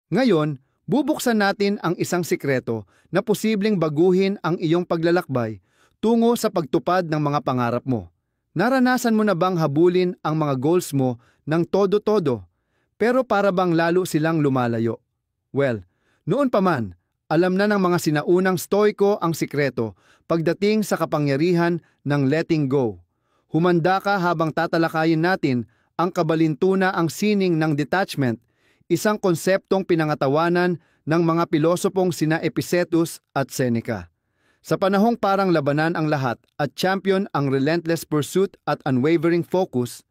Ngayon, bubuksan natin ang isang sikreto na posibleng baguhin ang iyong paglalakbay tungo sa pagtupad ng mga pangarap mo. Naranasan mo na bang habulin ang mga goals mo ng todo-todo, pero para bang lalo silang lumalayo? Well, noon pa man, alam na ng mga sinaunang Stoiko ang sikreto pagdating sa kapangyarihan ng letting go. Humanda ka habang tatalakayin natin ang kabalintuna ang sining ng detachment, isang konseptong pinangatawanan ng mga pilosopong sina Epictetus at Seneca. Sa panahong parang labanan ang lahat at champion ang relentless pursuit at unwavering focus,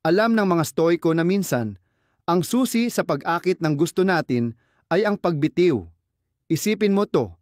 alam ng mga Stoiko na minsan, ang susi sa pag-akit ng gusto natin ay ang pagbitiw. Isipin mo to,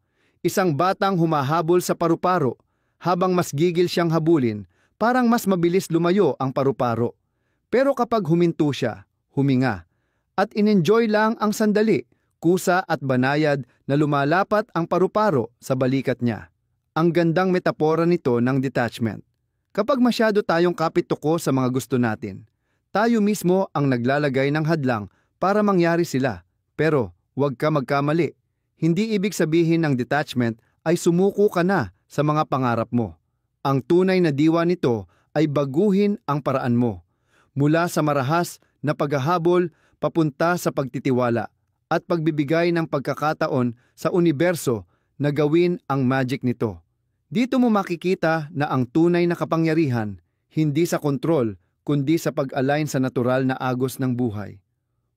isang batang humahabol sa paru-paro habang mas gigil siyang habulin, parang mas mabilis lumayo ang paru-paro. Pero kapag huminto siya, huminga, at in-enjoy lang ang sandali, kusa at banayad na lumalapat ang paru-paro sa balikat niya. Ang gandang metapora nito ng detachment. Kapag masyado tayong kapit-tuko sa mga gusto natin, tayo mismo ang naglalagay ng hadlang para mangyari sila. Pero huwag ka magkamali. Hindi ibig sabihin ng detachment ay sumuko ka na sa mga pangarap mo. Ang tunay na diwa nito ay baguhin ang paraan mo. Mula sa marahas na paghahabol papunta sa pagtitiwala at pagbibigay ng pagkakataon sa universo na gawin ang magic nito. Dito mo makikita na ang tunay na kapangyarihan hindi sa kontrol kundi sa pag-align sa natural na agos ng buhay.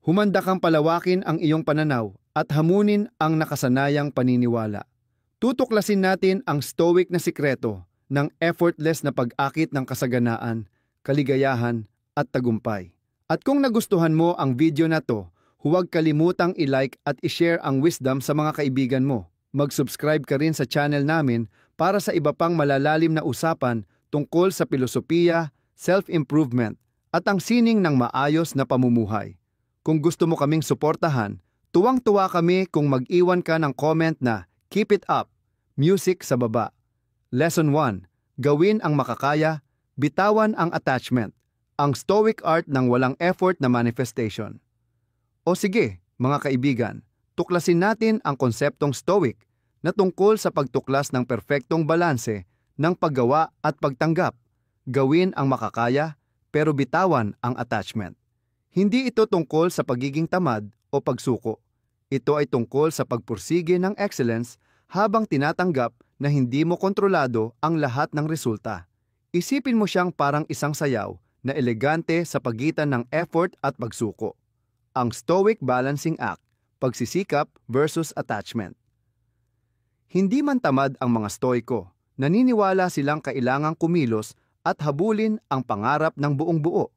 Humanda kang palawakin ang iyong pananaw at hamunin ang nakasanayang paniniwala. Tutuklasin natin ang stoic na sikreto ng effortless na pag-akit ng kasaganaan, kaligayahan at tagumpay. At kung nagustuhan mo ang video na to, huwag kalimutang i-like at i-share ang wisdom sa mga kaibigan mo. Mag-subscribe ka rin sa channel namin para sa iba pang malalalim na usapan tungkol sa filosofiya, self-improvement at ang sining ng maayos na pamumuhay. Kung gusto mo kaming suportahan, tuwang-tuwa kami kung mag-iwan ka ng comment na "Keep it up", music sa baba. Lesson 1. Gawin ang makakaya, bitawan ang attachment. Ang stoic art ng walang effort na manifestation. O sige, mga kaibigan, tuklasin natin ang konseptong stoic na tungkol sa pagtuklas ng perpektong balanse ng paggawa at pagtanggap. Gawin ang makakaya, pero bitawan ang attachment. Hindi ito tungkol sa pagiging tamad o pagsuko. Ito ay tungkol sa pagpursige ng excellence habang tinatanggap na hindi mo kontrolado ang lahat ng resulta. Isipin mo siyang parang isang sayaw na elegante sa pagitan ng effort at pagsuko. Ang Stoic Balancing Act, pagsisikap versus attachment. Hindi man tamad ang mga Stoiko, naniniwala silang kailangang kumilos at habulin ang pangarap ng buong buo.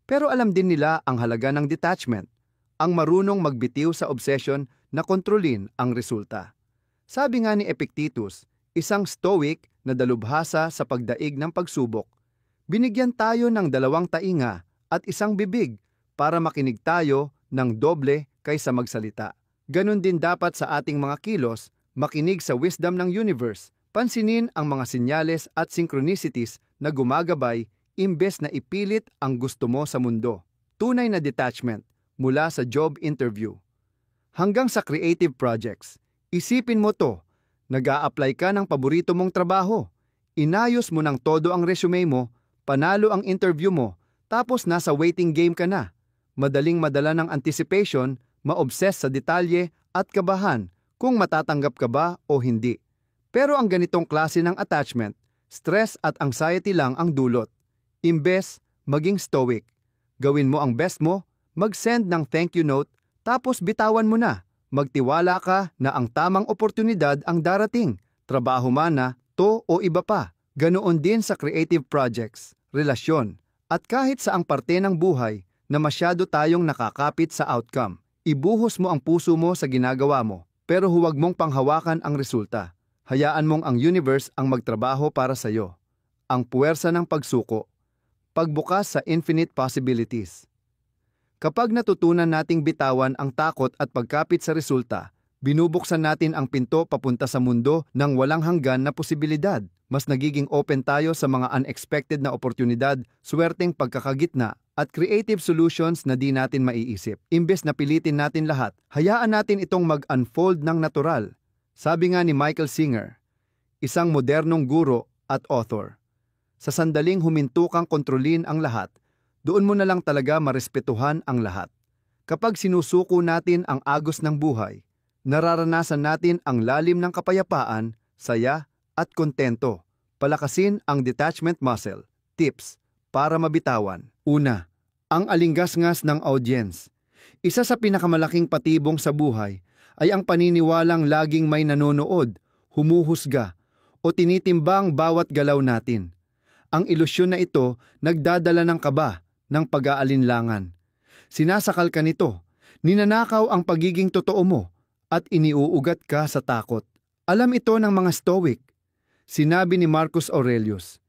Pero alam din nila ang halaga ng detachment, ang marunong magbitiw sa obsession na kontrolin ang resulta. Sabi nga ni Epictetus, isang Stoic na dalubhasa sa pagdaig ng pagsubok, binigyan tayo ng 2 tainga at 1 bibig para makinig tayo ng doble kaysa magsalita. Ganon din dapat sa ating mga kilos, makinig sa wisdom ng universe, pansinin ang mga senyales at synchronicities na gumagabay imbes na ipilit ang gusto mo sa mundo. Tunay na detachment mula sa job interview hanggang sa creative projects. Isipin mo to, nag-a-apply ka ng paborito mong trabaho, inayos mo ng todo ang resume mo, panalo ang interview mo, tapos nasa waiting game ka na. Madaling madala ng anticipation, ma-obsess sa detalye at kabahan kung matatanggap ka ba o hindi. Pero ang ganitong klase ng attachment, stress at anxiety lang ang dulot. Imbes, maging stoic. Gawin mo ang best mo, mag-send ng thank you note, tapos bitawan mo na. Magtiwala ka na ang tamang oportunidad ang darating, trabaho man na, to o iba pa. Ganoon din sa creative projects, relasyon, at kahit sa ang parte ng buhay na masyado tayong nakakapit sa outcome. Ibuhos mo ang puso mo sa ginagawa mo, pero huwag mong panghawakan ang resulta. Hayaan mong ang universe ang magtrabaho para sa iyo. Ang puwersa ng pagsuko, pagbukas sa infinite possibilities. Kapag natutunan nating bitawan ang takot at pagkapit sa resulta, binubuksan natin ang pinto papunta sa mundo ng walang hanggan na posibilidad. Mas nagiging open tayo sa mga unexpected na oportunidad, swerteng pagkakagitna at creative solutions na di natin maiisip. Imbes na pilitin natin lahat, hayaan natin itong mag-unfold ng natural. Sabi nga ni Michael Singer, isang modernong guro at author, sa sandaling huminto kang kontrolin ang lahat, doon mo na lang talaga marespetuhan ang lahat. Kapag sinusuko natin ang agos ng buhay, nararanasan natin ang lalim ng kapayapaan, saya, at kontento. Palakasin ang detachment muscle. Tips para mabitawan. Una, ang alinggas-ngas ng audience. Isa sa pinakamalaking patibong sa buhay ay ang paniniwalang laging may nanonood, humuhusga, o tinitimbang bawat galaw natin. Ang ilusyon na ito nagdadala ng kaba, ng pag-aalinlangan. Sinasakal ka nito, ninanakaw ang pagiging totoo mo, at iniuugat ka sa takot. Alam ito ng mga Stoic. Sinabi ni Marcus Aurelius,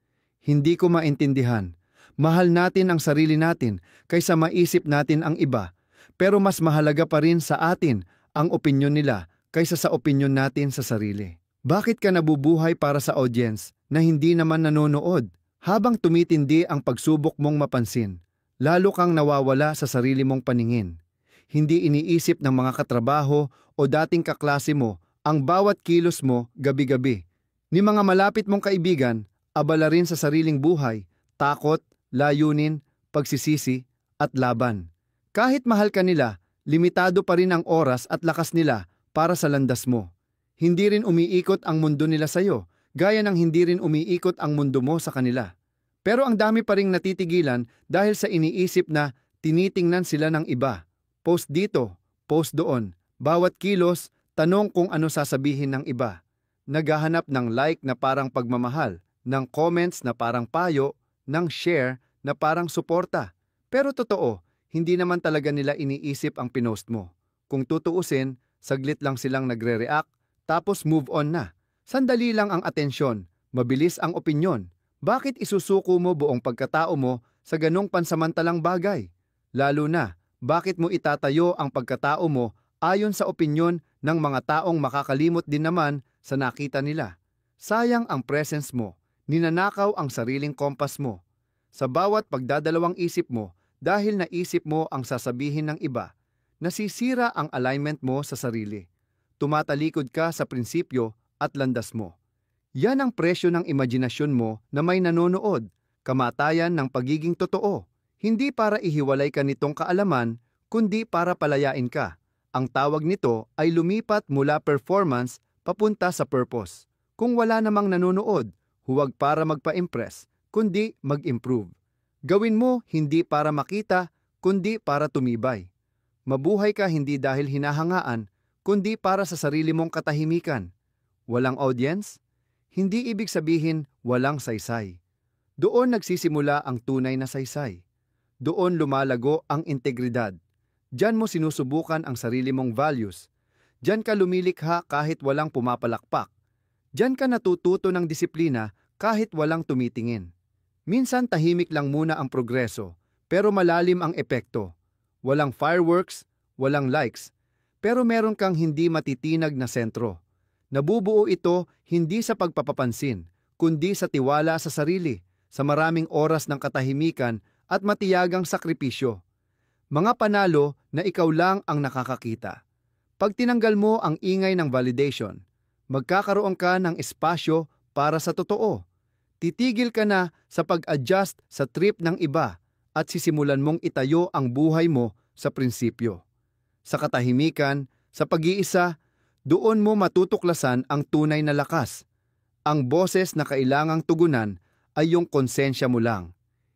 hindi ko maintindihan. Mahal natin ang sarili natin kaysa maisip natin ang iba, pero mas mahalaga pa rin sa atin ang opinyon nila kaysa sa opinyon natin sa sarili. Bakit ka nabubuhay para sa audience na hindi naman nanonood? Habang tumitindi ang pagsubok mong mapansin, lalo kang nawawala sa sarili mong paningin. Hindi iniisip ng mga katrabaho o dating kaklase mo ang bawat kilos mo gabi-gabi. Ni mga malapit mong kaibigan, abala rin sa sariling buhay, takot, layunin, pagsisisi, at laban. Kahit mahal ka nila, limitado pa rin ang oras at lakas nila para sa landas mo. Hindi rin umiikot ang mundo nila sa'yo, gaya ng hindi rin umiikot ang mundo mo sa kanila. Pero ang dami pa ring natitigilan dahil sa iniisip na tinitingnan sila ng iba. Post dito, post doon, bawat kilos, tanong kung ano sasabihin ng iba. Naghahanap ng like na parang pagmamahal, ng comments na parang payo, ng share na parang suporta. Pero totoo, hindi naman talaga nila iniisip ang pinost mo. Kung tutuusin, saglit lang silang nagre-react, tapos move on na. Sandali lang ang atensyon, mabilis ang opinyon. Bakit isusuko mo buong pagkatao mo sa ganong pansamantalang bagay? Lalo na, bakit mo itatayo ang pagkatao mo ayon sa opinyon ng mga taong makakalimot din naman sa nakita nila? Sayang ang presence mo, ninanakaw ang sariling kompas mo. Sa bawat pagdadalawang isip mo, dahil naisip mo ang sasabihin ng iba, nasisira ang alignment mo sa sarili. Tumatalikod ka sa prinsipyo at landas mo. Yan ang presyo ng imaginasyon mo na may nanonood, kamatayan ng pagiging totoo. Hindi para ihiwalay ka nitong kaalaman, kundi para palayain ka. Ang tawag nito ay lumipat mula performance papunta sa purpose. Kung wala namang nanonood, huwag para magpa-impress, kundi mag-improve. Gawin mo hindi para makita, kundi para tumibay. Mabuhay ka hindi dahil hinahangaan, kundi para sa sarili mong katahimikan. Walang audience? Hindi ibig sabihin walang saysay. Doon nagsisimula ang tunay na saysay. Doon lumalago ang integridad. Diyan mo sinusubukan ang sarili mong values. Diyan ka lumilikha kahit walang pumapalakpak. Diyan ka natututo ng disiplina kahit walang tumitingin. Minsan tahimik lang muna ang progreso, pero malalim ang epekto. Walang fireworks, walang likes, pero meron kang hindi matitinag na sentro. Nabubuo ito hindi sa pagpapapansin, kundi sa tiwala sa sarili, sa maraming oras ng katahimikan at matiyagang sakripisyo. Mga panalo na ikaw lang ang nakakakita. Pag tinanggal mo ang ingay ng validation, magkakaroon ka ng espasyo para sa totoo. Titigil ka na sa pag-adjust sa trip ng iba at sisimulan mong itayo ang buhay mo sa prinsipyo. Sa katahimikan, sa pag-iisa, doon mo matutuklasan ang tunay na lakas. Ang boses na kailangang tugunan ay yung konsensya mo lang.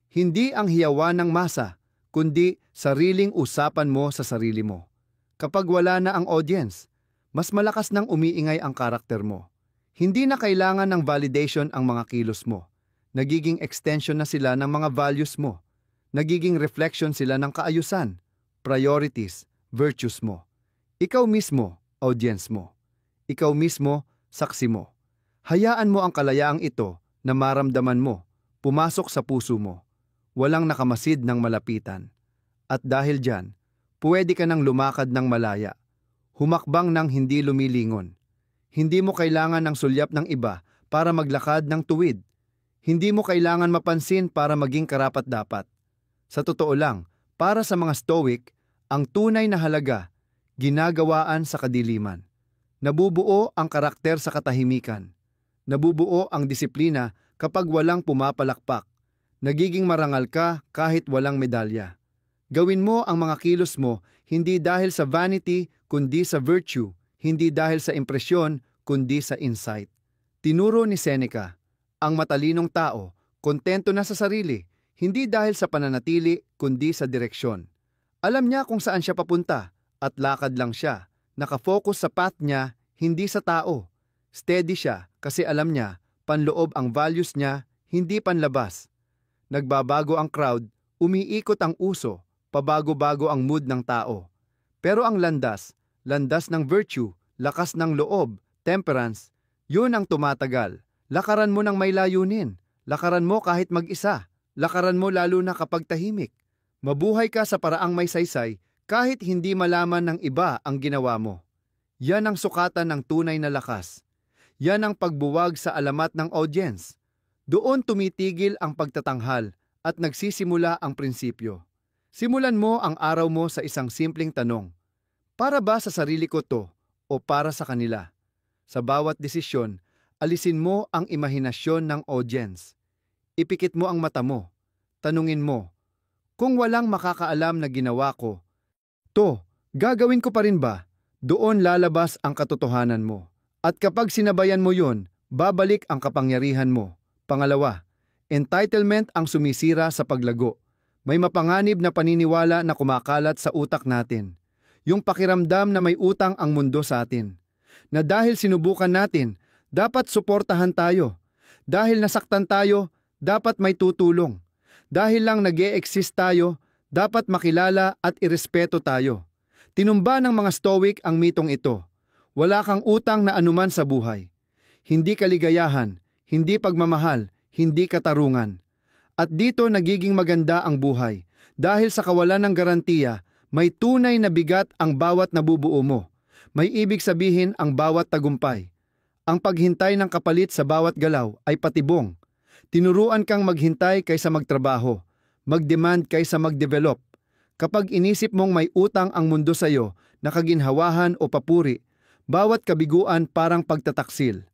Hindi ang hiyawan ng masa, kundi sariling usapan mo sa sarili mo. Kapag wala na ang audience, mas malakas nang umiingay ang karakter mo. Hindi na kailangan ng validation ang mga kilos mo. Nagiging extension na sila ng mga values mo. Nagiging reflection sila ng kaayusan, priorities, virtues mo. Ikaw mismo, audience mo. Ikaw mismo, saksi mo. Hayaan mo ang kalayaang ito na maramdaman mo, pumasok sa puso mo. Walang nakamasid ng malapitan. At dahil dyan, pwede ka nang lumakad ng malaya. Humakbang ng hindi lumilingon. Hindi mo kailangan ng sulyap ng iba para maglakad ng tuwid. Hindi mo kailangan mapansin para maging karapat-dapat. Sa totoo lang, para sa mga Stoic, ang tunay na halaga, ginagawaan sa kadiliman. Nabubuo ang karakter sa katahimikan. Nabubuo ang disiplina kapag walang pumapalakpak. Nagiging marangal ka kahit walang medalya. Gawin mo ang mga kilos mo hindi dahil sa vanity kundi sa virtue, hindi dahil sa impresyon kundi sa insight. Tinuro ni Seneca, ang matalinong tao, kontento na sa sarili, hindi dahil sa pananatili kundi sa direksyon. Alam niya kung saan siya papunta at lakad lang siya. Nakafocus sa path niya, hindi sa tao. Steady siya kasi alam niya, panloob ang values niya, hindi panlabas. Nagbabago ang crowd, umiikot ang uso, pabago-bago ang mood ng tao. Pero ang landas ng virtue, lakas ng loob, temperance, yun ang tumatagal. Lakaran mo ng may layunin, lakaran mo kahit mag-isa, lakaran mo lalo na kapag tahimik. Mabuhay ka sa paraang may saysay kahit hindi malaman ng iba ang ginawa mo. Yan ang sukatan ng tunay na lakas. Yan ang pagbuwag sa alamat ng audience. Doon tumitigil ang pagtatanghal at nagsisimula ang prinsipyo. Simulan mo ang araw mo sa isang simpleng tanong. Para ba sa sarili ko to o para sa kanila? Sa bawat desisyon, alisin mo ang imahinasyon ng audience. Ipikit mo ang mata mo. Tanungin mo, kung walang makakaalam na ginawa ko, to, gagawin ko pa rin ba? Doon lalabas ang katotohanan mo. At kapag sinabayan mo yun, babalik ang kapangyarihan mo. Pangalawa, entitlement ang sumisira sa paglago. May mapanganib na paniniwala na kumakalat sa utak natin. Yung pakiramdam na may utang ang mundo sa atin. Na dahil sinubukan natin, dapat suportahan tayo. Dahil nasaktan tayo, dapat may tutulong. Dahil lang nag-e-exist tayo, dapat makilala at irespeto tayo. Tinumba ng mga Stoic ang mitong ito. Wala kang utang na anuman sa buhay. Hindi kaligayahan, hindi pagmamahal, hindi katarungan. At dito nagiging maganda ang buhay. Dahil sa kawalan ng garantiya, may tunay na bigat ang bawat nabubuo mo. May ibig sabihin ang bawat tagumpay. Ang paghintay ng kapalit sa bawat galaw ay patibong. Tinuruan kang maghintay kaysa magtrabaho, mag-demand kaysa mag-develop. Kapag inisip mong may utang ang mundo sa iyo na kaginhawahan o papuri, bawat kabiguan parang pagtataksil.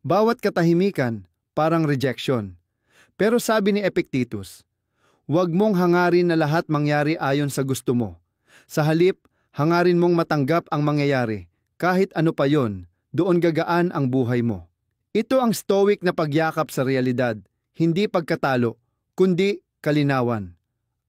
Bawat katahimikan parang rejection. Pero sabi ni Epictetus, huwag mong hangarin na lahat mangyari ayon sa gusto mo. Sa halip, hangarin mong matanggap ang mangyayari. Kahit ano pa yon, doon gagaan ang buhay mo. Ito ang Stoic na pagyakap sa realidad, hindi pagkatalo, kundi kalinawan.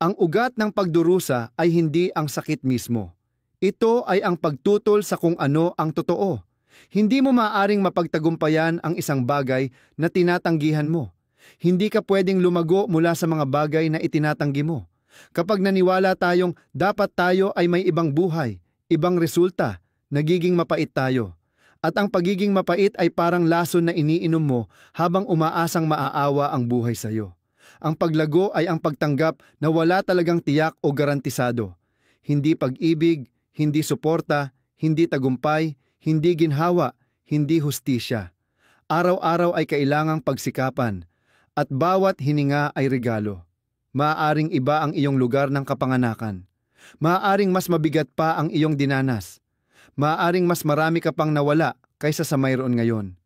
Ang ugat ng pagdurusa ay hindi ang sakit mismo. Ito ay ang pagtutol sa kung ano ang totoo. Hindi mo maaaring mapagtagumpayan ang isang bagay na tinatanggihan mo. Hindi ka pwedeng lumago mula sa mga bagay na itinatanggi mo. Kapag naniwala tayong dapat tayo ay may ibang buhay, ibang resulta, nagiging mapait tayo. At ang pagiging mapait ay parang lason na iniinom mo habang umaasang maaawa ang buhay sa iyo. Ang paglago ay ang pagtanggap na wala talagang tiyak o garantisado. Hindi pag-ibig, hindi suporta, hindi tagumpay, hindi ginhawa, hindi hustisya. Araw-araw ay kailangang pagsikapan, at bawat hininga ay regalo. Maaaring iba ang iyong lugar ng kapanganakan. Maaaring mas mabigat pa ang iyong dinanas. Maaaring mas marami ka pang nawala kaysa sa mayroon ngayon.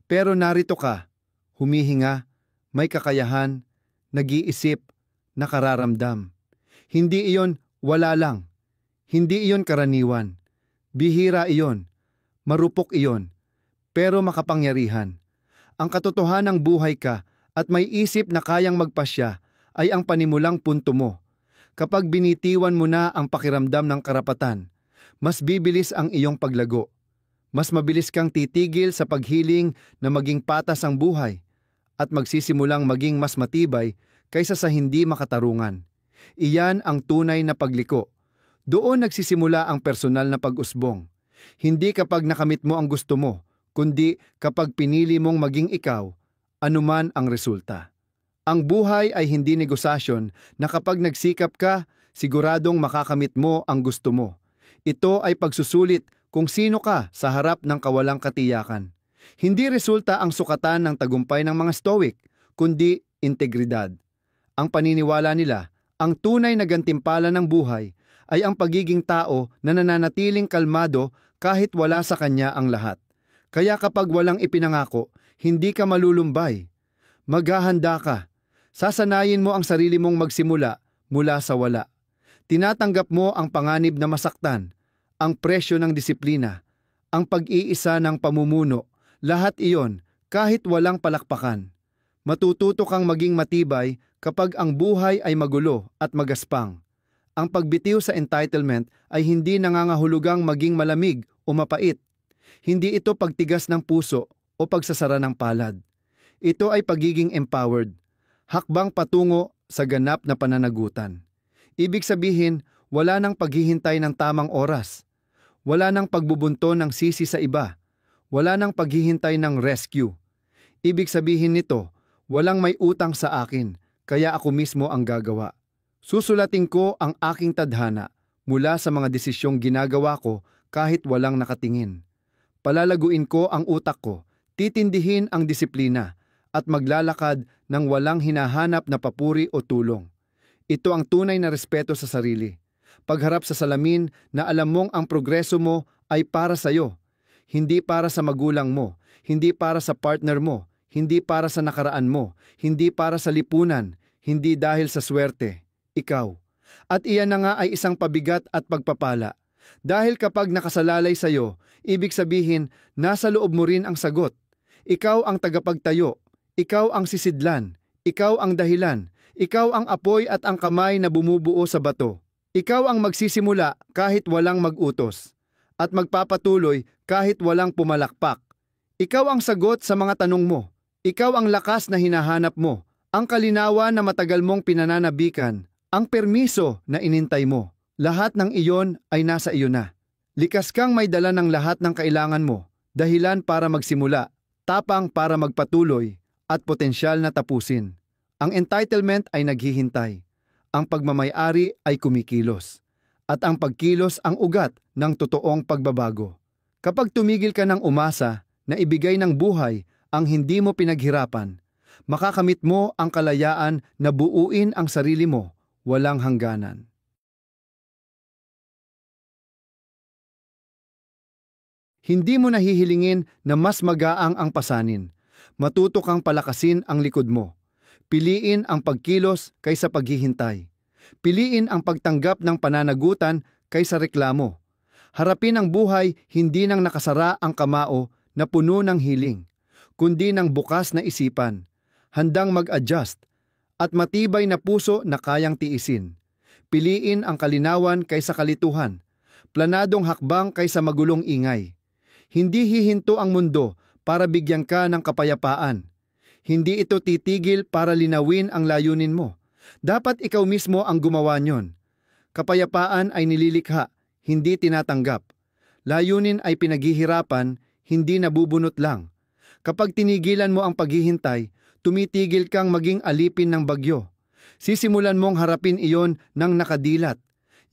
Pero narito ka, humihinga, may kakayahan, nag-iisip, nakararamdam. Hindi iyon wala lang. Hindi iyon karaniwan. Bihira iyon. Marupok iyon. Pero makapangyarihan. Ang katotohanang buhay ka at may isip na kayang magpasya ay ang panimulang punto mo. Kapag binitiwan mo na ang pakiramdam ng karapatan, mas bibilis ang iyong paglago. Mas mabilis kang titigil sa paghiling na maging patas ang buhay at magsisimulang maging mas matibay kaysa sa hindi makatarungan. Iyan ang tunay na pagliko. Doon nagsisimula ang personal na pag-usbong. Hindi kapag nakamit mo ang gusto mo, kundi kapag pinili mong maging ikaw, anuman ang resulta. Ang buhay ay hindi negosasyon na kapag nagsikap ka, siguradong makakamit mo ang gusto mo. Ito ay pagsusulit kung sino ka sa harap ng kawalang katiyakan. Hindi resulta ang sukatan ng tagumpay ng mga Stoic, kundi integridad. Ang paniniwala nila, Ang tunay na gantimpala ng buhay ay ang pagiging tao na nananatiling kalmado kahit wala sa kanya ang lahat. Kaya kapag walang ipinangako, hindi ka malulumbay. Maghahanda ka. Sasanayin mo ang sarili mong magsimula mula sa wala. Tinatanggap mo ang panganib na masaktan, ang presyo ng disiplina, ang pag-iisa ng pamumuno, lahat iyon kahit walang palakpakan. Matututo kang maging matibay kapag ang buhay ay magulo at magaspang. Ang pagbitiw sa entitlement ay hindi nangangahulugang maging malamig o mapait. Hindi ito pagtigas ng puso o pagsasara ng palad. Ito ay pagiging empowered, hakbang patungo sa ganap na pananagutan. Ibig sabihin, wala nang paghihintay ng tamang oras. Wala nang pagbubunto ng sisi sa iba. Wala nang paghihintay ng rescue. Ibig sabihin nito, walang may utang sa akin, kaya ako mismo ang gagawa. Susulatin ko ang aking tadhana mula sa mga desisyong ginagawa ko kahit walang nakatingin. Palalaguin ko ang utak ko, titindihin ang disiplina, at maglalakad ng walang hinahanap na papuri o tulong. Ito ang tunay na respeto sa sarili. Pagharap sa salamin na alam mong ang progreso mo ay para sa iyo, hindi para sa magulang mo, hindi para sa partner mo, hindi para sa nakaraan mo, hindi para sa lipunan, hindi dahil sa swerte. Ikaw. At iyan na nga ay isang pabigat at pagpapala. Dahil kapag nakasalalay sa iyo, ibig sabihin, nasa loob mo rin ang sagot. Ikaw ang tagapagtayo, ikaw ang sisidlan, ikaw ang dahilan, ikaw ang apoy at ang kamay na bumubuo sa bato. Ikaw ang magsisimula kahit walang mag-utos, at magpapatuloy kahit walang pumalakpak. Ikaw ang sagot sa mga tanong mo. Ikaw ang lakas na hinahanap mo, ang kalinawan na matagal mong pinananabikan, ang permiso na inintay mo. Lahat ng iyon ay nasa iyo na. Likas kang may dala ng lahat ng kailangan mo, dahilan para magsimula, tapang para magpatuloy, at potensyal na tapusin. Ang entitlement ay naghihintay. Ang pagmamay-ari ay kumikilos. At ang pagkilos ang ugat ng totoong pagbabago. Kapag tumigil ka ng umasa na ibigay ng buhay ang hindi mo pinaghirapan, makakamit mo ang kalayaan na buuin ang sarili mo, walang hangganan. Hindi mo nahihilingin na mas magaang ang pasanin. Matuto kang palakasin ang likod mo. Piliin ang pagkilos kaysa paghihintay. Piliin ang pagtanggap ng pananagutan kaysa reklamo. Harapin ang buhay hindi nang nakasara ang kamao na puno ng hiling, kundi ng bukas na isipan, handang mag-adjust, at matibay na puso na kayang tiisin. Piliin ang kalinawan kaysa kalituhan, planadong hakbang kaysa magulong ingay. Hindi hihinto ang mundo para bigyan ka ng kapayapaan. Hindi ito titigil para linawin ang layunin mo. Dapat ikaw mismo ang gumawa niyon. Kapayapaan ay nililikha, hindi tinatanggap. Layunin ay pinaghihirapan, hindi nabubunot lang. Kapag tinigilan mo ang paghihintay, tumitigil kang maging alipin ng bagyo. Sisimulan mong harapin iyon ng nakadilat.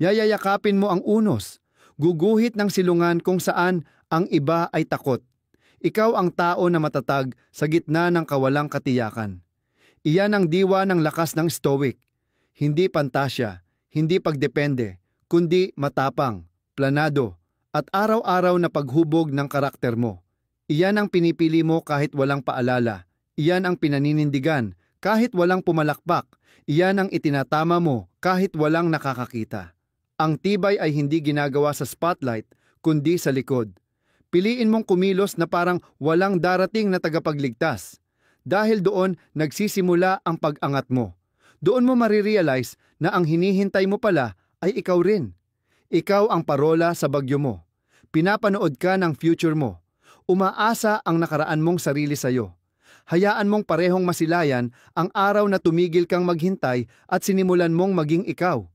Yayayakapin mo ang unos. Guguhit ng silungan kung saan ang iba ay takot. Ikaw ang tao na matatag sa gitna ng kawalang katiyakan. Iyan ang diwa ng lakas ng stoic. Hindi pantasya, hindi pagdepende, kundi matapang, planado, at araw-araw na paghubog ng karakter mo. Iyan ang pinipili mo kahit walang paalala. Iyan ang pinaninindigan kahit walang pumalakpak. Iyan ang itinatama mo kahit walang nakakakita. Ang tibay ay hindi ginagawa sa spotlight, kundi sa likod. Piliin mong kumilos na parang walang darating na tagapagligtas. Dahil doon nagsisimula ang pag-angat mo. Doon mo marirealize na ang hinihintay mo pala ay ikaw rin. Ikaw ang parola sa bagyo mo. Pinapanood ka ng future mo. Umaasa ang nakaraan mong sarili sa'yo. Hayaan mong parehong masilayan ang araw na tumigil kang maghintay at sinimulan mong maging ikaw.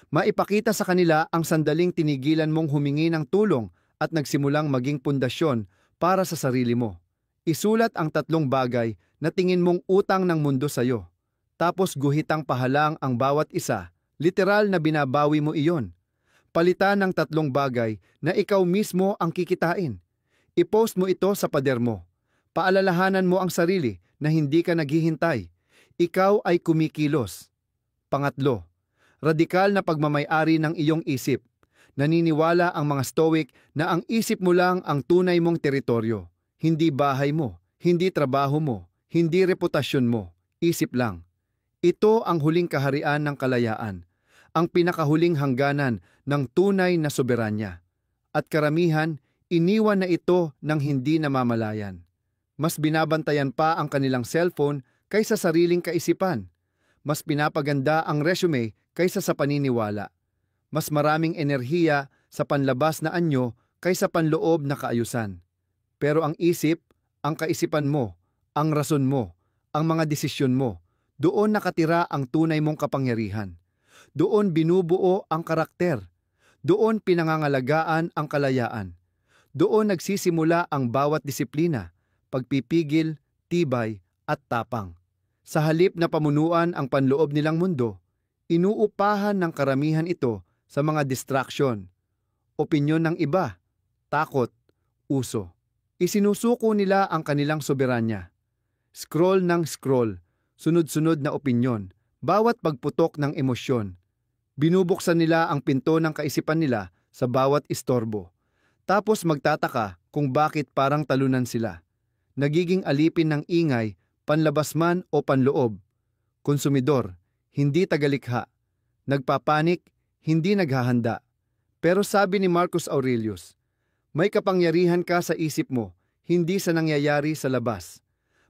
Maipakita sa kanila ang sandaling tinigilan mong humingi ng tulong at nagsimulang maging pundasyon para sa sarili mo. Isulat ang 3 bagay na tingin mong utang ng mundo sa'yo. Tapos guhitang pahalang ang bawat isa, literal na binabawi mo iyon. Palitan ng 3 bagay na ikaw mismo ang kikitain. I-post mo ito sa pader mo. Paalalahanan mo ang sarili na hindi ka naghihintay. Ikaw ay kumikilos. Pangatlo, radikal na pagmamay-ari ng iyong isip. Naniniwala ang mga Stoic na ang isip mo lang ang tunay mong teritoryo. Hindi bahay mo, hindi trabaho mo, hindi reputasyon mo, isip lang. Ito ang huling kaharian ng kalayaan, ang pinakahuling hangganan ng tunay na soberanya. At karamihan, iniwan na ito ng hindi namamalayan. Mas binabantayan pa ang kanilang cellphone kaysa sariling kaisipan. Mas pinapaganda ang resume kaysa sa paniniwala. Mas maraming enerhiya sa panlabas na anyo kaysa panloob na kaayusan. Pero ang isip, ang kaisipan mo, ang rason mo, ang mga desisyon mo, doon nakatira ang tunay mong kapangyarihan. Doon binubuo ang karakter. Doon pinangangalagaan ang kalayaan. Doon nagsisimula ang bawat disiplina, pagpipigil, tibay at tapang. Sa halip na pamunuan ang panloob nilang mundo, inuupahan ng karamihan ito sa mga distraction, opinyon ng iba, takot, uso. Isinusuko nila ang kanilang soberanya. Scroll ng scroll, sunod-sunod na opinyon, bawat pagputok ng emosyon. Binubuksan nila ang pinto ng kaisipan nila sa bawat istorbo. Tapos magtataka kung bakit parang talunan sila. Nagiging alipin ng ingay, panlabas man o panloob. Konsumidor, hindi tagalikha. Nagpapanik, hindi naghahanda. Pero sabi ni Marcus Aurelius, may kapangyarihan ka sa isip mo, hindi sa nangyayari sa labas.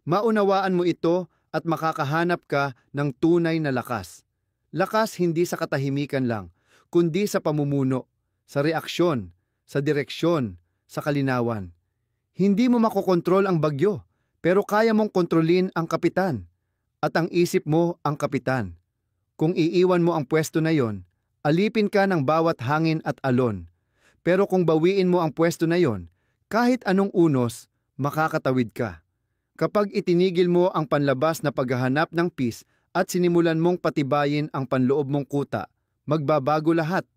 Maunawaan mo ito at makakahanap ka ng tunay na lakas. Lakas hindi sa katahimikan lang, kundi sa pamumuno, sa reaksyon, sa direksyon, sa kalinawan. Hindi mo makokontrol ang bagyo, pero kaya mong kontrolin ang kapitan. At ang isip mo ang kapitan. Kung iiwan mo ang pwesto na yon, alipin ka ng bawat hangin at alon. Pero kung bawiin mo ang pwesto na yon, kahit anong unos, makakatawid ka. Kapag itinigil mo ang panlabas na paghahanap ng peace at sinimulan mong patibayin ang panloob mong kuta, magbabago lahat.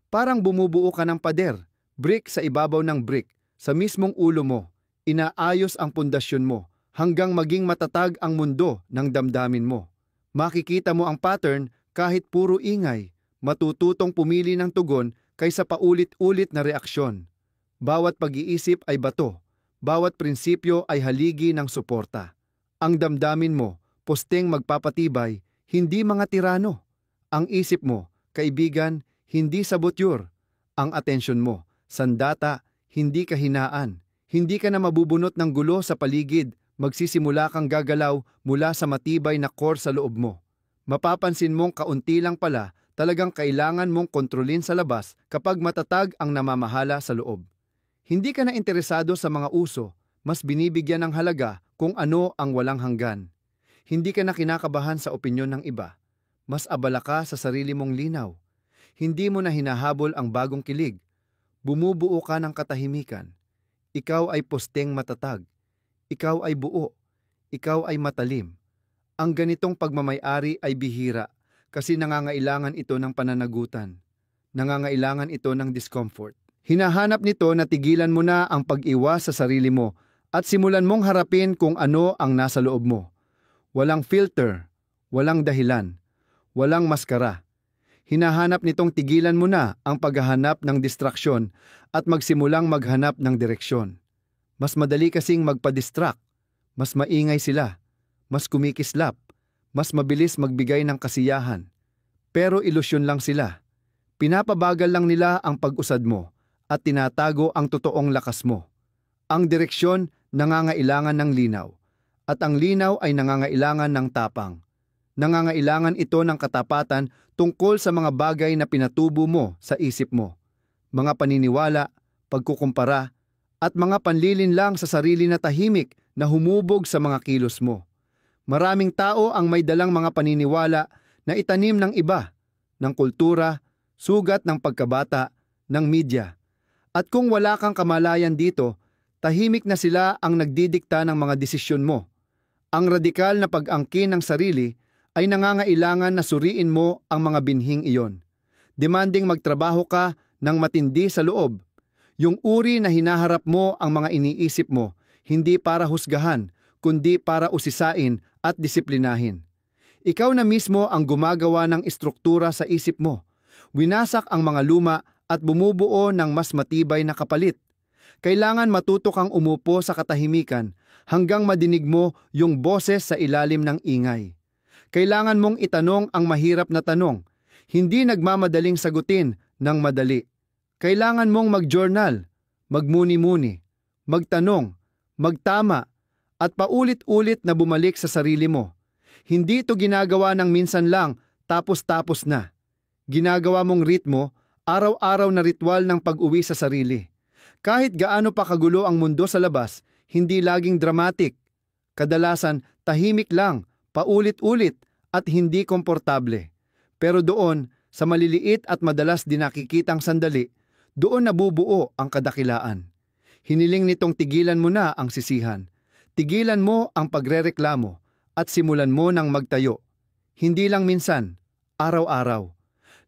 Parang bumubuo ka ng pader, brick sa ibabaw ng brick, sa mismong ulo mo, inaayos ang pundasyon mo, hanggang maging matatag ang mundo ng damdamin mo. Makikita mo ang pattern kahit puro ingay, matututong pumili ng tugon kaysa paulit-ulit na reaksyon. Bawat pag-iisip ay bato, bawat prinsipyo ay haligi ng suporta. Ang damdamin mo, posteng magpapatibay, hindi mga tirano. Ang isip mo, kaibigan, hindi sabotyur. Ang atensyon mo, sandata, hindi kahinaan. Hindi ka na mabubunot ng gulo sa paligid, magsisimula kang gagalaw mula sa matibay na core sa loob mo. Mapapansin mong kaunti lang pala, talagang kailangan mong kontrolin sa labas kapag matatag ang namamahala sa loob. Hindi ka na interesado sa mga uso, mas binibigyan ng halaga kung ano ang walang hanggan. Hindi ka na kinakabahan sa opinyon ng iba, mas abala ka sa sarili mong linaw. Hindi mo na hinahabol ang bagong kilig. Bumubuo ka ng katahimikan. Ikaw ay posteng matatag. Ikaw ay buo. Ikaw ay matalim. Ang ganitong pagmamay-ari ay bihira kasi nangangailangan ito ng pananagutan. Nangangailangan ito ng discomfort. Hinahanap nito na tigilan mo na ang pag-iwas sa sarili mo at simulan mong harapin kung ano ang nasa loob mo. Walang filter, walang dahilan, walang maskara. Hinahanap nitong tigilan mo na ang paghahanap ng distraksyon at magsimulang maghanap ng direksyon. Mas madali kasing magpa-distract, mas maingay sila, mas kumikislap, mas mabilis magbigay ng kasiyahan. Pero ilusyon lang sila. Pinapabagal lang nila ang pag-usad mo at tinatago ang totoong lakas mo. Ang direksyon nangangailangan ng linaw, at ang linaw ay nangangailangan ng tapang. Nangangailangan ito ng katapatan tungkol sa mga bagay na pinatubo mo sa isip mo. Mga paniniwala, pagkukumpara, at mga panlilinlang sa sarili na tahimik na humubog sa mga kilos mo. Maraming tao ang may dalang mga paniniwala na itanim ng iba, ng kultura, sugat ng pagkabata, ng media. At kung wala kang kamalayan dito, tahimik na sila ang nagdidikta ng mga desisyon mo. Ang radikal na pag-angkin ng sarili ay nangangailangan na suriin mo ang mga binhing iyon. Demanding magtrabaho ka ng matindi sa loob. Yung uri na hinaharap mo ang mga iniisip mo, hindi para husgahan, kundi para usisain at disiplinahin. Ikaw na mismo ang gumagawa ng istruktura sa isip mo. Winasak ang mga luma at bumubuo ng mas matibay na kapalit. Kailangan matuto kang umupo sa katahimikan hanggang madinig mo yung boses sa ilalim ng ingay. Kailangan mong itanong ang mahirap na tanong, hindi nagmamadaling sagutin ng madali. Kailangan mong mag-journal, magmuni-muni, magtanong, magtama, at paulit-ulit na bumalik sa sarili mo. Hindi ito ginagawa ng minsan lang, tapos-tapos na. Ginagawa mong ritmo, araw-araw na ritual ng pag-uwi sa sarili. Kahit gaano pa kagulo ang mundo sa labas, hindi laging dramatic. Kadalasan, tahimik lang, paulit-ulit, at hindi komportable. Pero doon, sa maliliit at madalas din nakikitang sandali, doon nabubuo ang kadakilaan. Hiniling nitong tigilan mo na ang sisihan. Tigilan mo ang pagrereklamo at simulan mo ng magtayo. Hindi lang minsan, araw-araw.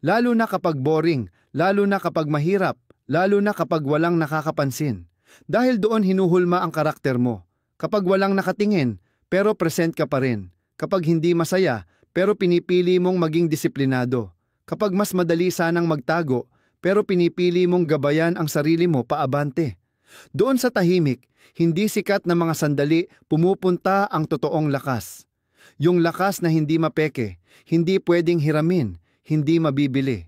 Lalo na kapag boring, lalo na kapag mahirap, lalo na kapag walang nakakapansin. Dahil doon hinuhulma ang karakter mo. Kapag walang nakatingin, pero present ka pa rin. Kapag hindi masaya, pero pinipili mong maging disiplinado. Kapag mas madali sanang magtago, pero pinipili mong gabayan ang sarili mo paabante. Doon sa tahimik, hindi sikat na mga sandali pumupunta ang totoong lakas. Yung lakas na hindi mapeke, hindi pwedeng hiramin, hindi mabibili.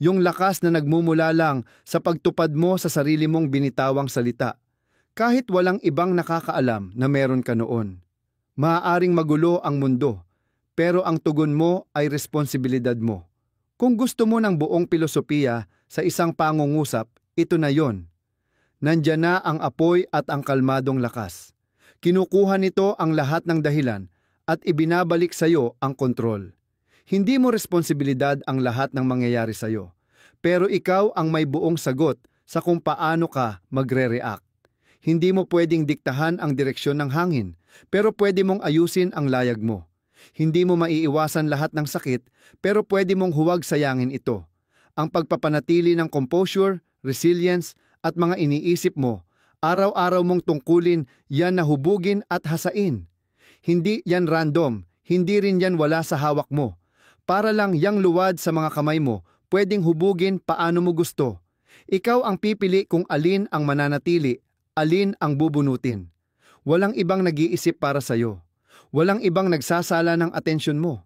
Yung lakas na nagmumula lang sa pagtupad mo sa sarili mong binitawang salita. Kahit walang ibang nakakaalam na meron ka noon. Maaaring magulo ang mundo, pero ang tugon mo ay responsibilidad mo. Kung gusto mo ng buong pilosopiya sa isang pangungusap, ito na yon. Nandyan na ang apoy at ang kalmadong lakas. Kinukuha nito ang lahat ng dahilan at ibinabalik sa iyo ang kontrol. Hindi mo responsibilidad ang lahat ng mangyayari sa iyo, pero ikaw ang may buong sagot sa kung paano ka magre-react. Hindi mo pwedeng diktahan ang direksyon ng hangin, pero pwede mong ayusin ang layag mo. Hindi mo maiiwasan lahat ng sakit, pero pwede mong huwag sayangin ito. Ang pagpapanatili ng composure, resilience, at mga iniisip mo, araw-araw mong tungkulin yan na hubugin at hasain. Hindi yan random, hindi rin yan wala sa hawak mo. Para lang yang luwad sa mga kamay mo, pwedeng hubugin paano mo gusto. Ikaw ang pipili kung alin ang mananatili, alin ang bubunutin. Walang ibang nag-iisip para sa'yo. Walang ibang nagsasala ng atensyon mo.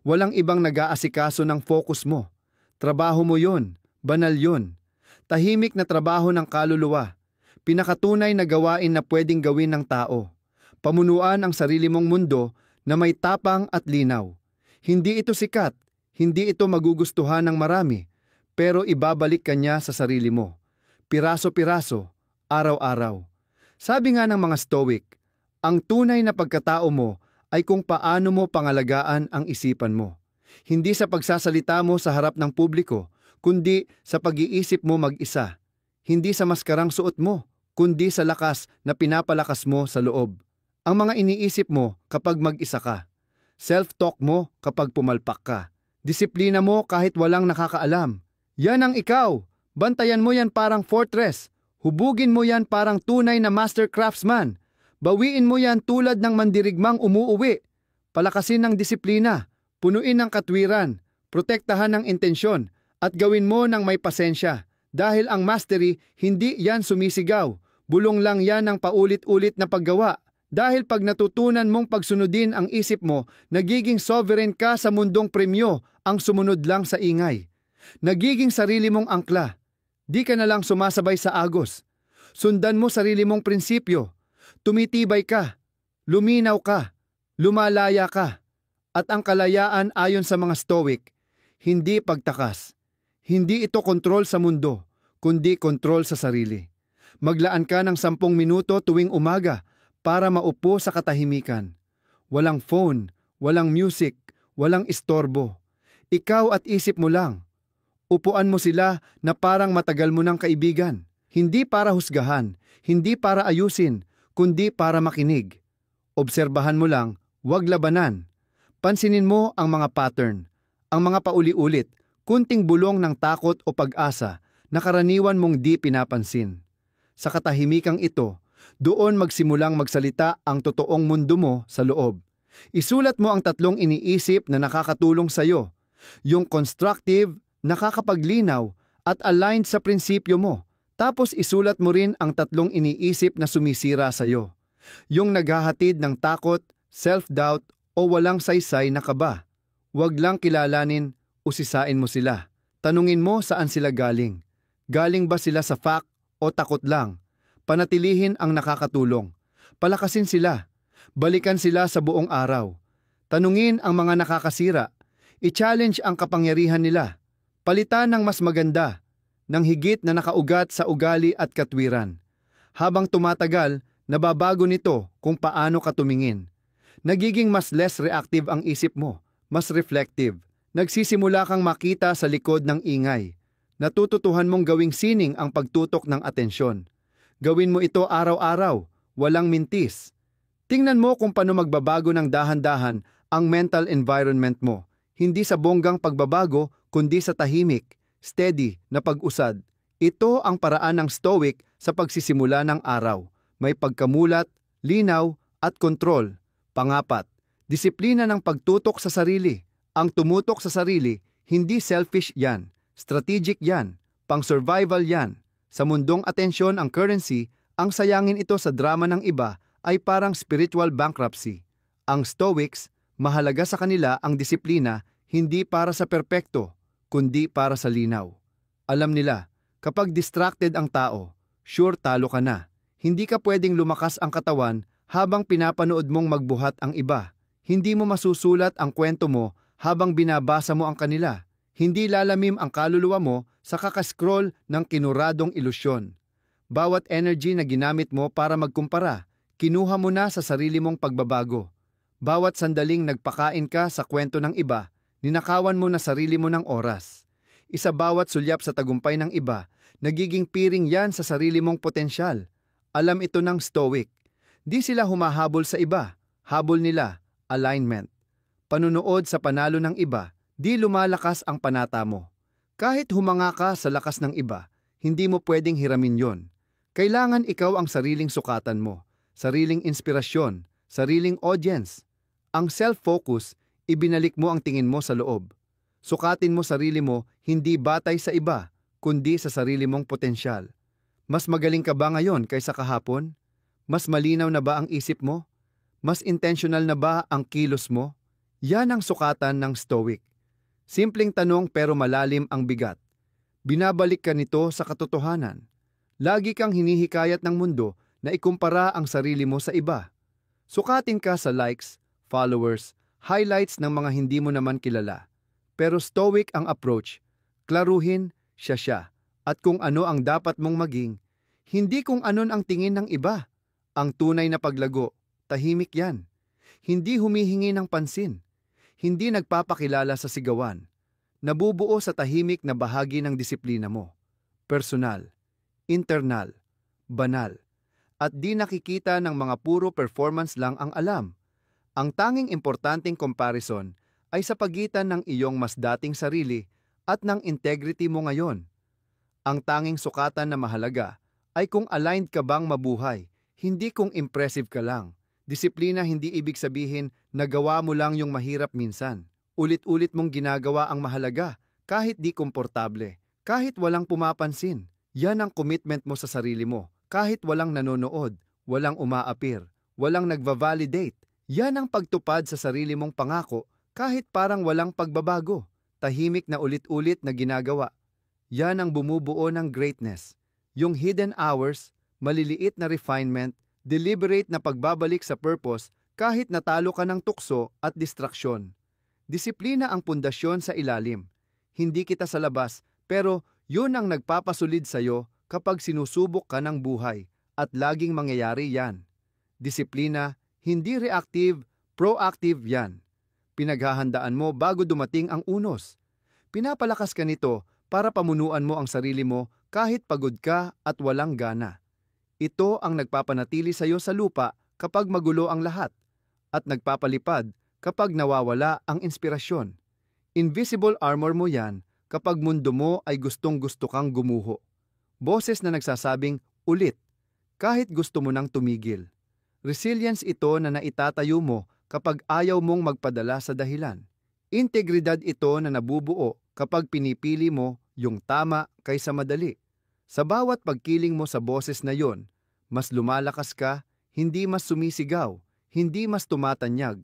Walang ibang nag-aasikaso ng focus mo. Trabaho mo yon, banal yon. Tahimik na trabaho ng kaluluwa. Pinakatunay na gawain na pwedeng gawin ng tao. Pamunuan ang sarili mong mundo na may tapang at linaw. Hindi ito sikat, hindi ito magugustuhan ng marami, pero ibabalik ka niya sa sarili mo. Piraso-piraso, araw-araw. Sabi nga ng mga Stoic, ang tunay na pagkatao mo ay kung paano mo pangalagaan ang isipan mo. Hindi sa pagsasalita mo sa harap ng publiko, kundi sa pag-iisip mo mag-isa. Hindi sa maskarang suot mo, kundi sa lakas na pinapalakas mo sa loob. Ang mga iniisip mo kapag mag-isa ka. Self-talk mo kapag pumalpak ka. Disiplina mo kahit walang nakakaalam. Yan ang ikaw. Bantayan mo yan parang fortress. Hubugin mo yan parang tunay na master craftsman. Bawiin mo yan tulad ng mandirigmang umuuwi. Palakasin ng disiplina. Punuin ng katwiran. Protektahan ng intensyon. At gawin mo ng may pasensya. Dahil ang mastery, hindi yan sumisigaw. Bulong lang yan ng paulit-ulit na paggawa. Dahil pag natutunan mong pagsunodin ang isip mo, nagiging sovereign ka sa mundong premyo, ang sumunod lang sa ingay. Nagiging sarili mong angkla. Di ka na lang sumasabay sa agos. Sundan mo sarili mong prinsipyo. Tumitibay ka. Luminaw ka. Lumalaya ka. At ang kalayaan ayon sa mga Stoic, hindi pagtakas. Hindi ito kontrol sa mundo, kundi kontrol sa sarili. Maglaan ka ng 10 minuto tuwing umaga para maupo sa katahimikan. Walang phone, walang music, walang istorbo. Ikaw at isip mo lang. Upuan mo sila na parang matagal mo ng kaibigan. Hindi para husgahan, hindi para ayusin, kundi para makinig. Obserbahan mo lang, huwag labanan. Pansinin mo ang mga pattern, ang mga pauli-ulit, kunting bulong ng takot o pag-asa na karaniwan mong di pinapansin. Sa katahimikang ito, doon magsimulang magsalita ang totoong mundo mo sa loob. Isulat mo ang tatlong iniisip na nakakatulong sa'yo. Yung constructive, nakakapaglinaw, at aligned sa prinsipyo mo. Tapos isulat mo rin ang tatlong iniisip na sumisira sa'yo. Yung naghahatid ng takot, self-doubt, o walang saysay na kaba. Huwag lang kilalanin o sisain mo sila. Tanungin mo saan sila galing. Galing ba sila sa fact o takot lang? Panatilihin ang nakakatulong. Palakasin sila. Balikan sila sa buong araw. Tanungin ang mga nakakasira. I-challenge ang kapangyarihan nila. Palitan ng mas maganda, ng higit na nakaugat sa ugali at katwiran. Habang tumatagal, nababago nito kung paano ka tumingin. Nagiging mas less reactive ang isip mo, mas reflective. Nagsisimula kang makita sa likod ng ingay. Natututuhan mong gawing sining ang pagtutok ng atensyon. Gawin mo ito araw-araw, walang mintis. Tingnan mo kung paano magbabago ng dahan-dahan ang mental environment mo. Hindi sa bonggang pagbabago, kundi sa tahimik, steady na pag-usad. Ito ang paraan ng Stoic sa pagsisimula ng araw. May pagkamulat, linaw, at kontrol. Pangapat, disiplina ng pagtutok sa sarili. Ang tumutok sa sarili, hindi selfish yan. Strategic yan. Pang-survival yan. Sa mundong atensyon ang currency, ang sayangin ito sa drama ng iba ay parang spiritual bankruptcy. Ang Stoics, mahalaga sa kanila ang disiplina hindi para sa perpekto, kundi para sa linaw. Alam nila, kapag distracted ang tao, sure talo ka na. Hindi ka pwedeng lumakas ang katawan habang pinapanood mong magbuhat ang iba. Hindi mo masusulat ang kwento mo habang binabasa mo ang kanila. Hindi lalamim ang kaluluwa mo sa kakascroll ng kinuradong ilusyon. Bawat energy na ginamit mo para magkumpara, kinuha mo na sa sarili mong pagbabago. Bawat sandaling nagpakain ka sa kwento ng iba, ninakawan mo na sarili mo ng oras. Isa bawat sulyap sa tagumpay ng iba, nagiging piring yan sa sarili mong potensyal. Alam ito ng Stoic. Di sila humahabol sa iba, habol nila, alignment. Panunood sa panalo ng iba, di lumalakas ang panata mo. Kahit humanga ka sa lakas ng iba, hindi mo pwedeng hiramin yon. Kailangan ikaw ang sariling sukatan mo, sariling inspirasyon, sariling audience. Ang self-focus, ibinalik mo ang tingin mo sa loob. Sukatin mo sarili mo, hindi batay sa iba, kundi sa sarili mong potensyal. Mas magaling ka ba ngayon kaysa kahapon? Mas malinaw na ba ang isip mo? Mas intentional na ba ang kilos mo? Yan ang sukatan ng Stoic. Simpleng tanong pero malalim ang bigat. Binabalik ka nito sa katotohanan. Lagi kang hinihikayat ng mundo na ikumpara ang sarili mo sa iba. Sukatin ka sa likes, followers, highlights ng mga hindi mo naman kilala. Pero Stoic ang approach. Klaruhin, siya. At kung ano ang dapat mong maging, hindi kung anon ang tingin ng iba. Ang tunay na paglago, tahimik yan. Hindi humihingi ng pansin. Hindi nagpapakilala sa sigawan. Nabubuo sa tahimik na bahagi ng disiplina mo. Personal, internal, banal. At di nakikita ng mga puro performance lang ang alam. Ang tanging importanteng comparison ay sa pagitan ng iyong mas dating sarili at ng integrity mo ngayon. Ang tanging sukatan na mahalaga ay kung aligned ka bang mabuhay, hindi kung impressive ka lang. Disiplina hindi ibig sabihin na gawa mo lang yung mahirap minsan. Ulit-ulit mong ginagawa ang mahalaga, kahit di komportable, kahit walang pumapansin. Yan ang commitment mo sa sarili mo, kahit walang nanonood, walang umaapir, walang nagva-validate. Yan ang pagtupad sa sarili mong pangako, kahit parang walang pagbabago. Tahimik na ulit-ulit na ginagawa. Yan ang bumubuo ng greatness. Yung hidden hours, maliliit na refinement, deliberate na pagbabalik sa purpose kahit natalo ka ng tukso at distraksyon. Disiplina ang pundasyon sa ilalim. Hindi kita sa labas, pero yun ang nagpapasulid sa'yo kapag sinusubok ka ng buhay at laging mangyayari yan. Disiplina, hindi reactive, proactive yan. Pinaghahandaan mo bago dumating ang unos. Pinapalakas ka nito para pamunuan mo ang sarili mo kahit pagod ka at walang gana. Ito ang nagpapanatili sa iyo sa lupa kapag magulo ang lahat at nagpapalipad kapag nawawala ang inspirasyon. Invisible armor mo yan kapag mundo mo ay gustong-gusto kang gumuho. Boses na nagsasabing, ulit, kahit gusto mo nang tumigil. Resilience ito na naitatayo mo kapag ayaw mong magpadala sa dahilan. Integridad ito na nabubuo kapag pinipili mo yung tama kaysa madali. Sa bawat pagkiling mo sa boses na yon, mas lumalakas ka, hindi mas sumisigaw, hindi mas tumatanyag,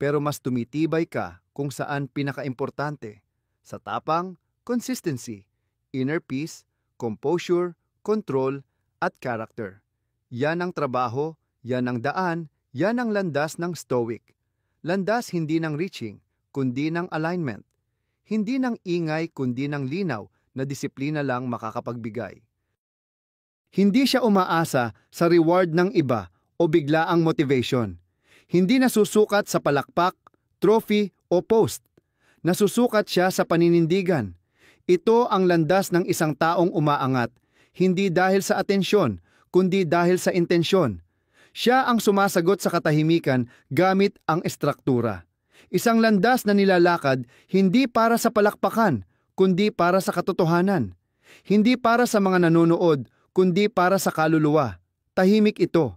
pero mas tumitibay ka kung saan pinakaimportante. Sa tapang, consistency, inner peace, composure, control, at character. Yan ang trabaho, yan ang daan, yan ang landas ng Stoic. Landas hindi ng reaching, kundi ng alignment. Hindi ng ingay, kundi ng linaw na disiplina lang makakapagbigay. Hindi siya umaasa sa reward ng iba o biglaang motivation. Hindi nasusukat sa palakpak, trophy o post. Nasusukat siya sa paninindigan. Ito ang landas ng isang taong umaangat, hindi dahil sa atensyon, kundi dahil sa intensyon. Siya ang sumasagot sa katahimikan gamit ang estruktura. Isang landas na nilalakad hindi para sa palakpakan, kundi para sa katotohanan. Hindi para sa mga nanonood, kundi para sa kaluluwa. Tahimik ito.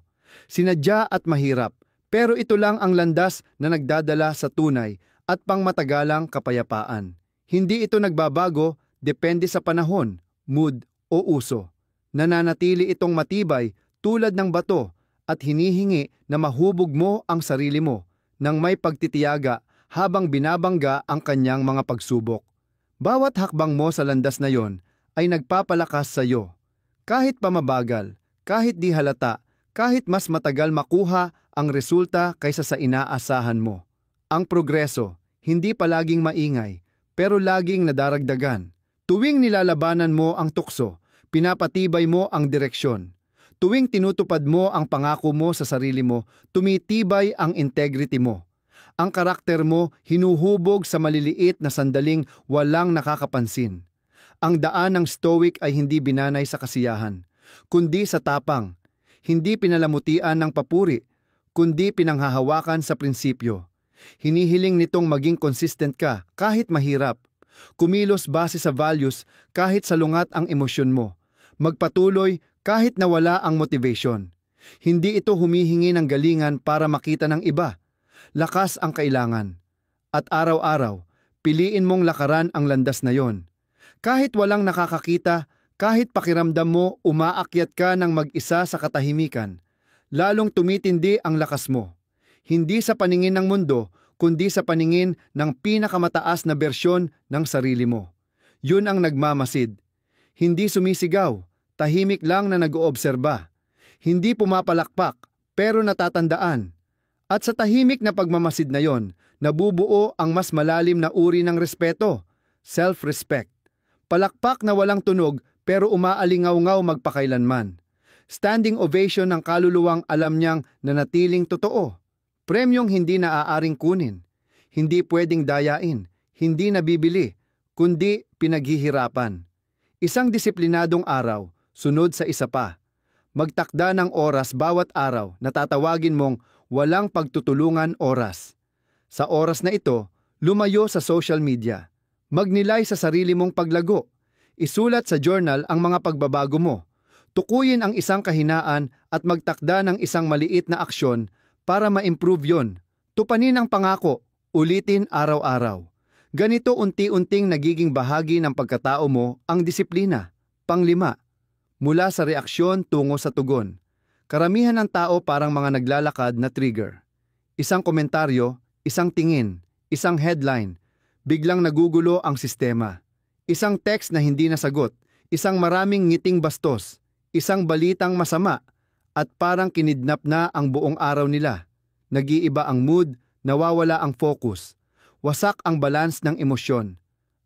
Sinadya at mahirap. Pero ito lang ang landas na nagdadala sa tunay at pangmatagalang kapayapaan. Hindi ito nagbabago, depende sa panahon, mood o uso. Nananatili itong matibay tulad ng bato at hinihingi na mahubog mo ang sarili mo nang may pagtitiyaga habang binabangga ang kanyang mga pagsubok. Bawat hakbang mo sa landas na yon ay nagpapalakas sa iyo. Kahit pamabagal, kahit di halata, kahit mas matagal makuha ang resulta kaysa sa inaasahan mo. Ang progreso, hindi palaging maingay, pero laging nadaragdagan. Tuwing nilalabanan mo ang tukso, pinapatibay mo ang direksyon. Tuwing tinutupad mo ang pangako mo sa sarili mo, tumitibay ang integrity mo. Ang karakter mo hinuhubog sa maliliit na sandaling walang nakakapansin. Ang daan ng Stoic ay hindi binanay sa kasiyahan, kundi sa tapang. Hindi pinalamutian ng papuri, kundi pinanghahawakan sa prinsipyo. Hinihiling nitong maging consistent ka kahit mahirap. Kumilos base sa values kahit salungat ang emosyon mo. Magpatuloy kahit nawala ang motivation. Hindi ito humihingi ng galingan para makita ng iba. Lakas ang kailangan. At araw-araw, piliin mong lakaran ang landas na yon. Kahit walang nakakakita, kahit pakiramdam mo umaakyat ka ng mag-isa sa katahimikan, lalong tumitindi ang lakas mo. Hindi sa paningin ng mundo, kundi sa paningin ng pinakamataas na bersyon ng sarili mo. Yun ang nagmamasid. Hindi sumisigaw, tahimik lang na nag-oobserba. Hindi pumapalakpak, pero natatandaan. At sa tahimik na pagmamasid na yon, nabubuo ang mas malalim na uri ng respeto, self-respect. Palakpak na walang tunog pero umaalingaw-ngaw magpakailanman. Standing ovation ng kaluluwang alam niyang nanatiling totoo. Premyong hindi naaaring kunin. Hindi pwedeng dayain. Hindi nabibili. Kundi pinaghihirapan. Isang disiplinadong araw, sunod sa isa pa. Magtakda ng oras bawat araw na tatawagin mong walang pagtutulungan oras. Sa oras na ito, lumayo sa social media. Magnilay sa sarili mong paglago. Isulat sa journal ang mga pagbabago mo. Tukuyin ang isang kahinaan at magtakda ng isang maliit na aksyon para ma-improve yon. Tupanin ang pangako, ulitin araw-araw. Ganito unti-unting nagiging bahagi ng pagkatao mo ang disiplina. Panglima, mula sa reaksyon tungo sa tugon. Karamihan ng tao parang mga naglalakad na trigger. Isang komentaryo, isang tingin, isang headline, biglang nagugulo ang sistema. Isang text na hindi nasagot, isang maraming ngiting bastos, isang balitang masama, at parang kinidnap na ang buong araw nila. Nag-iiba ang mood, nawawala ang focus. Wasak ang balance ng emosyon.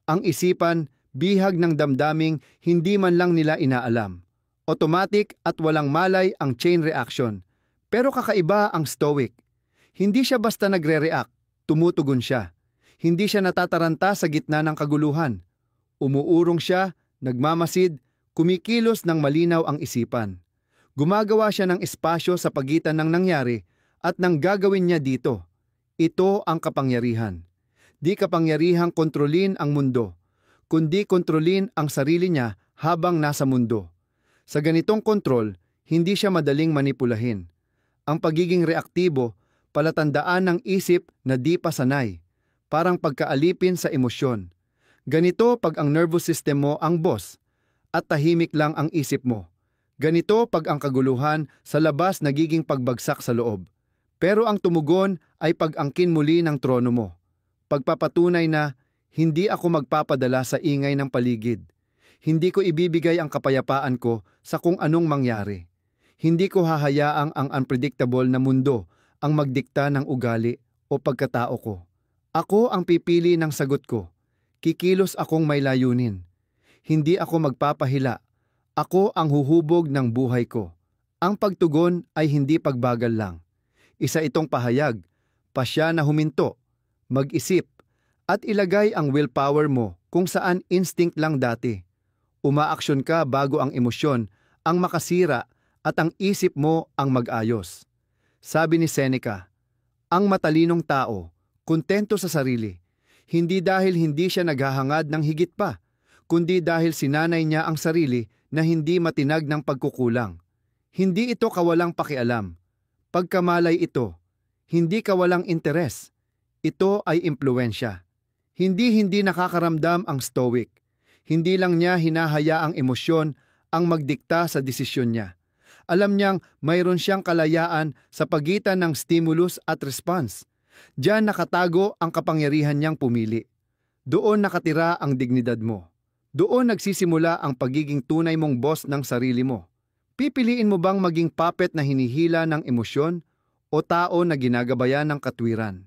Ang isipan, bihag ng damdaming hindi man lang nila inaalam. Automatic at walang malay ang chain reaction. Pero kakaiba ang Stoic. Hindi siya basta nagre-react, tumutugon siya. Hindi siya natataranta sa gitna ng kaguluhan. Umuurong siya, nagmamasid, kumikilos ng malinaw ang isipan. Gumagawa siya ng espasyo sa pagitan ng nangyari at ng gagawin niya dito. Ito ang kapangyarihan. Di kapangyarihang kontrolin ang mundo, kundi kontrolin ang sarili niya habang nasa mundo. Sa ganitong kontrol, hindi siya madaling manipulahin. Ang pagiging reaktibo, palatandaan ng isip na di pa sanay, parang pagkaalipin sa emosyon. Ganito pag ang nervous system mo ang boss at tahimik lang ang isip mo. Ganito pag ang kaguluhan sa labas nagiging pagbagsak sa loob. Pero ang tumugon ay pag-angkin muli ng trono mo. Pagpapatunay na hindi ako magpapadala sa ingay ng paligid. Hindi ko ibibigay ang kapayapaan ko sa kung anong mangyari. Hindi ko hahayaang ang unpredictable na mundo ang magdikta ng ugali o pagkatao ko. Ako ang pipili ng sagot ko. Kikilos akong may layunin. Hindi ako magpapahila. Ako ang huhubog ng buhay ko. Ang pagtugon ay hindi pagbagal lang. Isa itong pahayag, pasya na huminto, mag-isip, at ilagay ang willpower mo kung saan instinct lang dati. Umaaksyon ka bago ang emosyon ang makasira at ang isip mo ang mag-ayos. Sabi ni Seneca, ang matalinong tao, kontento sa sarili, hindi dahil hindi siya naghahangad ng higit pa, kundi dahil sinanay niya ang sarili na hindi matinag ng pagkukulang. Hindi ito kawalang pakialam. Pagkamalay ito, hindi kawalang interes. Ito ay impluwensya. Hindi nakakaramdam ang stoic. Hindi lang niya hinahayaang emosyon ang magdikta sa desisyon niya. Alam niyang mayroon siyang kalayaan sa pagitan ng stimulus at response. Diyan nakatago ang kapangyarihan niyang pumili. Doon nakatira ang dignidad mo. Doon nagsisimula ang pagiging tunay mong boss ng sarili mo. Pipiliin mo bang maging puppet na hinihila ng emosyon o tao na ginagabayan ng katwiran?